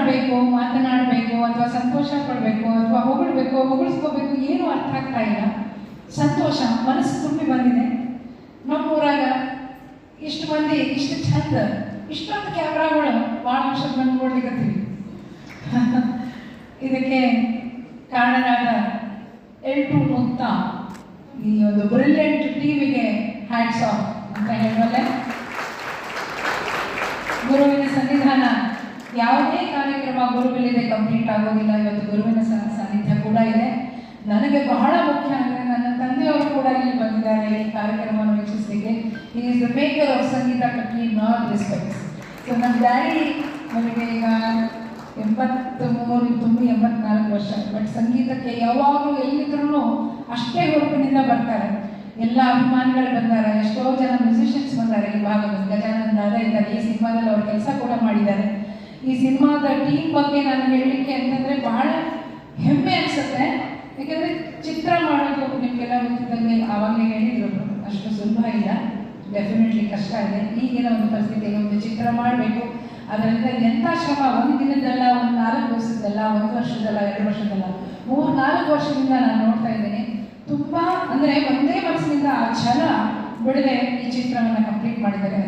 ಮಾಡಬೇಕು, ಮಾತನಾಡಬೇಕು, ಅಥವಾ ಸಂತೋಷ ಪಡಬೇಕು, ಅಥವಾ ಹೊಗಳ್ಬೇಕು, ಹೊಗಳಿಸ್ಕೋಬೇಕು, ಏನೂ ಅರ್ಥ ಆಗ್ತಾ ಇಲ್ಲ. ಸಂತೋಷ ಮನಸ್ಸು ತುಂಬಿ ಬಂದಿದೆ. ನಮ್ಮೂರಾಗ ಇಷ್ಟು ಮಂದಿ, ಇಷ್ಟು ಚಂದ, ಇಷ್ಟೊಂದು ಕ್ಯಾಮ್ರಾಗಳು ಭಾಳ ವರ್ಷದ ಬಂದು ನೋಡ್ಲಿಕ್ಕತ್ತೀವಿ. ಇದಕ್ಕೆ ಕಾರಣರಾದ ಎಲ್ಟು ಮುಕ್ತ ಈ ಒಂದು ಬ್ರಿಲಿಯಂಟ್ ಟಿವಿಗೆ ಹ್ಯಾಟ್ಸ್ ಆಫ್ ಅಂತ ಹೇಳುವಲ್ಲೇ. ಗುರುವಿನ ಸನ್ನಿಧಾನ, ಯಾವುದೇ ಕಾರ್ಯಕ್ರಮ ಗುರುವಿಲ್ಲದೆ ಕಂಪ್ಲೀಟ್ ಆಗೋದಿಲ್ಲ. ಇವತ್ತು ಗುರುವಿನ ಸಾನ್ನಿಧ್ಯ ಕೂಡ ಇದೆ. ನನಗೆ ಬಹಳ ಮುಖ್ಯ ಅಂದರೆ ನನ್ನ ತಂದೆಯವರು ಕೂಡ ಇಲ್ಲಿ ಬಂದಿದ್ದಾರೆ ಈ ಕಾರ್ಯಕ್ರಮವನ್ನು ವೀಕ್ಷಿಸಲಿಕ್ಕೆ. He is the maker of Sangeetha Katti, not respects. So ನನ್ನ ಡ್ಯಾಡಿ ನನಗೆ ಈಗ 83 ತುಂಬಿ 84 ವರ್ಷ. ಬಟ್ ಸಂಗೀತಕ್ಕೆ ಯಾವಾಗಲೂ ಎಲ್ಲಿದ್ರೂ ಅಷ್ಟೇ ಹುರುಪಿನಿಂದ ಬರ್ತಾರೆ. ಎಲ್ಲ ಅಭಿಮಾನಿಗಳು ಬಂದಾರೆ, ಎಷ್ಟೋ ಜನ ಮ್ಯೂಸಿಷಿಯನ್ಸ್ ಬಂದಾರೆ ಈ ಭಾಗದಲ್ಲಿ. ಗಜಾನಂದ ದಾದ ಇದ್ದಾರೆ, ಈ ಸಿನಿಮಾದಲ್ಲಿ ಅವ್ರ ಕೆಲಸ ಕೂಡ ಮಾಡಿದ್ದಾರೆ. ಈ ಸಿನಿಮಾದ ಟೀಮ್ ಬಗ್ಗೆ ನಾನು ಹೇಳಲಿಕ್ಕೆ ಅಂತಂದರೆ ಬಹಳ ಹೆಮ್ಮೆ ಅನಿಸುತ್ತೆ. ಯಾಕೆಂದರೆ ಚಿತ್ರ ಮಾಡೋದು ನಿಮಗೆಲ್ಲ ಗೊತ್ತಿದ್ದಲ್ಲಿ ಆವಾಗಲೇ ಹೇಳಿದ್ರು, ಅಷ್ಟು ಸುಲಭ ಇಲ್ಲ, ಡೆಫಿನೆಟ್ಲಿ ಕಷ್ಟ ಇದೆ. ಈಗಿನ ಒಂದು ಪರಿಸ್ಥಿತಿಗೆ ಒಂದು ಚಿತ್ರ ಮಾಡಬೇಕು, ಅದರಿಂದ ಎಂಥ ಶ್ರಮ, ಒಂದು ದಿನದಲ್ಲ, ಒಂದು 4 ದಿವಸದಲ್ಲ, 1 ವರ್ಷದಲ್ಲ, 2 ವರ್ಷದಲ್ಲ, 3-4 ವರ್ಷದಿಂದ ನಾನು ನೋಡ್ತಾ ಇದ್ದೇನೆ. ತುಂಬ ಅಂದರೆ ಒಂದೇ ಮನಸ್ಸಿನಿಂದ ಆ ಛಲ ಬಿಡದೆ ಈ ಚಿತ್ರವನ್ನು ಕಂಪ್ಲೀಟ್ ಮಾಡಿದ್ದಾರೆ.